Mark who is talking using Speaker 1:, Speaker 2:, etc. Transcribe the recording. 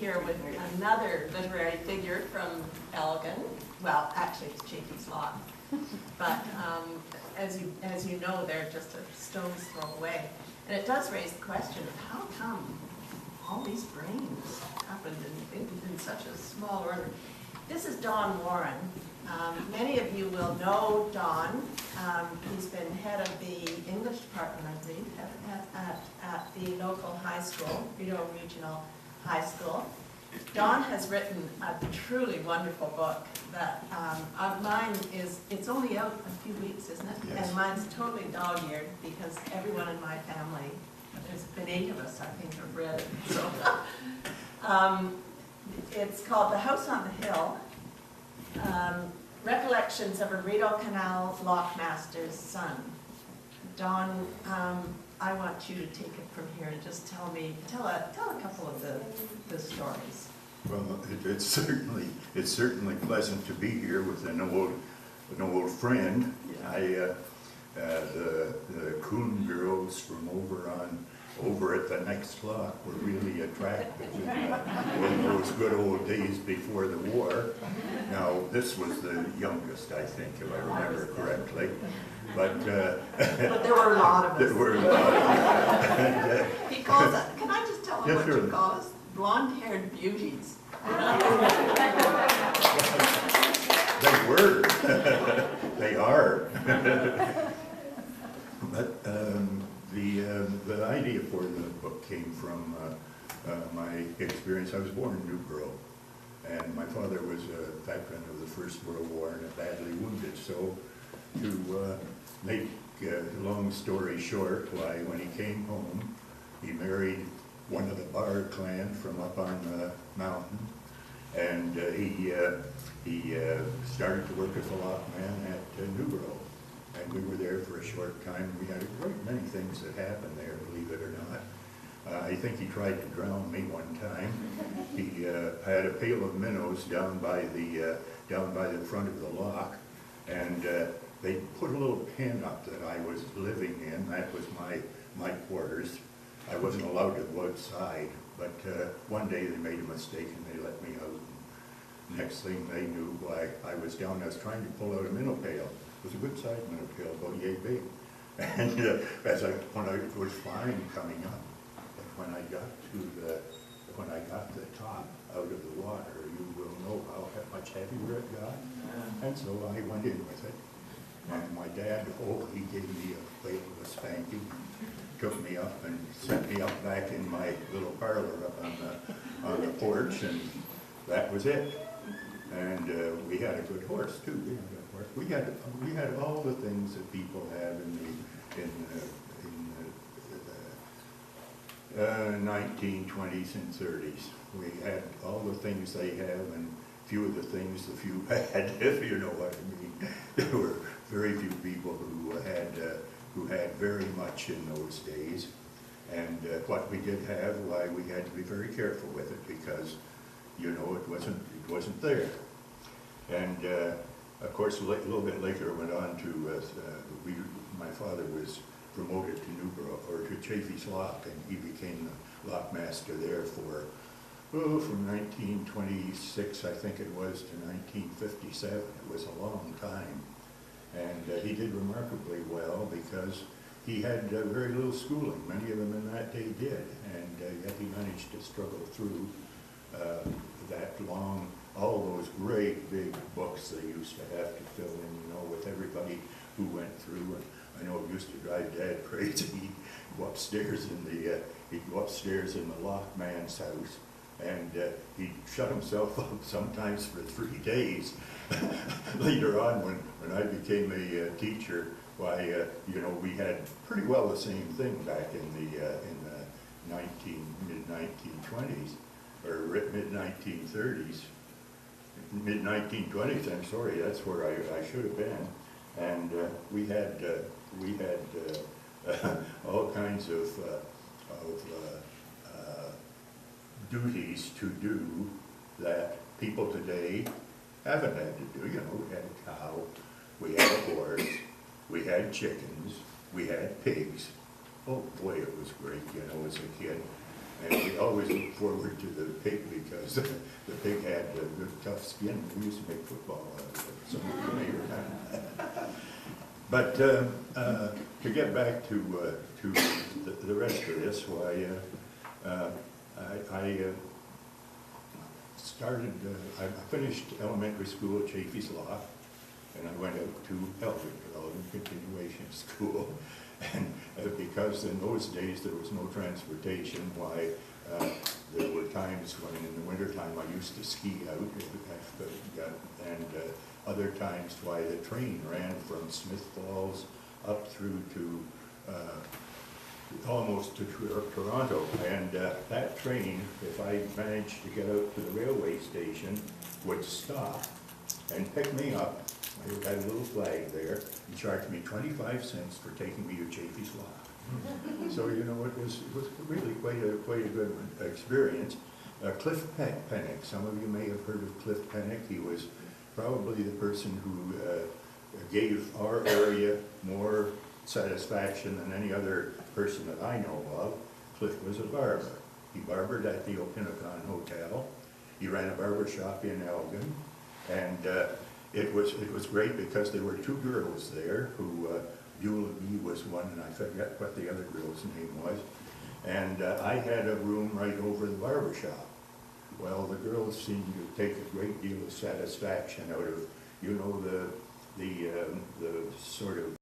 Speaker 1: here with another literary figure from Elgin. Well, actually, it's Chafee's Lock. But as you know, they're just a stone's throw away. And it does raise the question of how come all these brains happened in such a small order. This is Don Warren. Many of you will know Don. He's been head of the English department, I believe, at the local high school, Rideau Regional High School. Don has written a truly wonderful book that mine is, it's only out a few weeks, isn't it?
Speaker 2: Yes.
Speaker 1: And mine's totally dog-eared because everyone in my family, there's been 8 of us, I think, have read it. So, it's called The House on the Hill, Recollections of a Rideau Canal Lockmaster's Son. Don, I want you to take it from here and just tell a couple of the stories.
Speaker 2: Well, it's certainly pleasant to be here with an old friend.
Speaker 1: Yeah.
Speaker 2: The Coon girls from over at the next block were really attractive in those good old days before the war. Now, this was the youngest, I think, if I remember correctly. But
Speaker 1: there were a lot of us.
Speaker 2: There were a lot of us.
Speaker 1: He calls us, can I just tell him
Speaker 2: Yes,
Speaker 1: what
Speaker 2: sure.
Speaker 1: you call us? Blonde-haired beauties.
Speaker 2: They were. They are. But the idea for the book came from my experience. I was born in Newborough, and my father was a veteran of the First World War and badly wounded. So, to make a long story short, when he came home, he married one of the Barr clan from up on the mountain, and he started to work as a lockman at Newborough. And we were there for a short time. We had a great many things that happened there, believe it or not. I think he tried to drown me one time. He had a pail of minnows down by the front of the lock, and they put a little pen up that I was living in. That was my quarters. I wasn't allowed to go outside, but one day they made a mistake and they let me out. Next thing they knew, I was down. I was trying to pull out a minnow pail. It was a good sized minnow pail, about yay big. And when I was fine coming up, but when I got the top out of the water, you will know how much heavier it got. And so I went in with it. And my dad, he gave me a whale of a spanking, took me up and set me up back in my little parlor up on the porch, and that was it. And we had a good horse too. We had all the things that people have in the 1920s and 30s. We had all the things they have, and few of the things the few had, if you know what I mean. There were very few people who had very much in those days. And what we did have, we had to be very careful with it because, it wasn't there. And of course, a little bit later, went on to my father was promoted to Newborough, or to Chafee's Lock, and he became the lockmaster there from 1926, I think it was, to 1957. It was a long time. And he did remarkably well because he had very little schooling. Many of them in that day did, and yet he managed to struggle through that long, all those great big books they used to have to fill in, with everybody who went through. And I know it used to drive Dad crazy. He'd go upstairs in the lockman's house, and he'd shut himself up sometimes for 3 days. Later on, when I became a teacher, we had pretty well the same thing back in the mid-1920s, or mid-1930s. Mid-1920s, I'm sorry, that's where I should have been. And we had all kinds of duties to do that people today haven't had to do. We had a cow, we had a horse, we had chickens, we had pigs. Oh boy, it was great, as a kid. And we always looked forward to the pig we'd because the pig had a good tough skin. We used to make football out of it. So but to get back to the rest of this, why I started. I finished elementary school at Chafee's Loft, and I went out to Elgin Continuation School. And because in those days there was no transportation, why there were times when in the wintertime I used to ski out, and other times why the train ran from Smith Falls up through to almost to Toronto. And that train, if I managed to get out to the railway station, would stop and pick me up. I had a little flag there and charged me 25 cents for taking me to Chafee's Loft. So, you know, it was really quite a good experience. Cliff Pennick, some of you may have heard of Cliff Pennick. He was probably the person who gave our area more satisfaction than any other person that I know of. Cliff was a barber. He barbered at the Okinagan Hotel. He ran a barber shop in Elgin, and it was great because there were two girls there who, Beulah B was one, and I forget what the other girl's name was. And I had a room right over the barber shop. Well, the girls seemed to take a great deal of satisfaction out of, you know, the sort of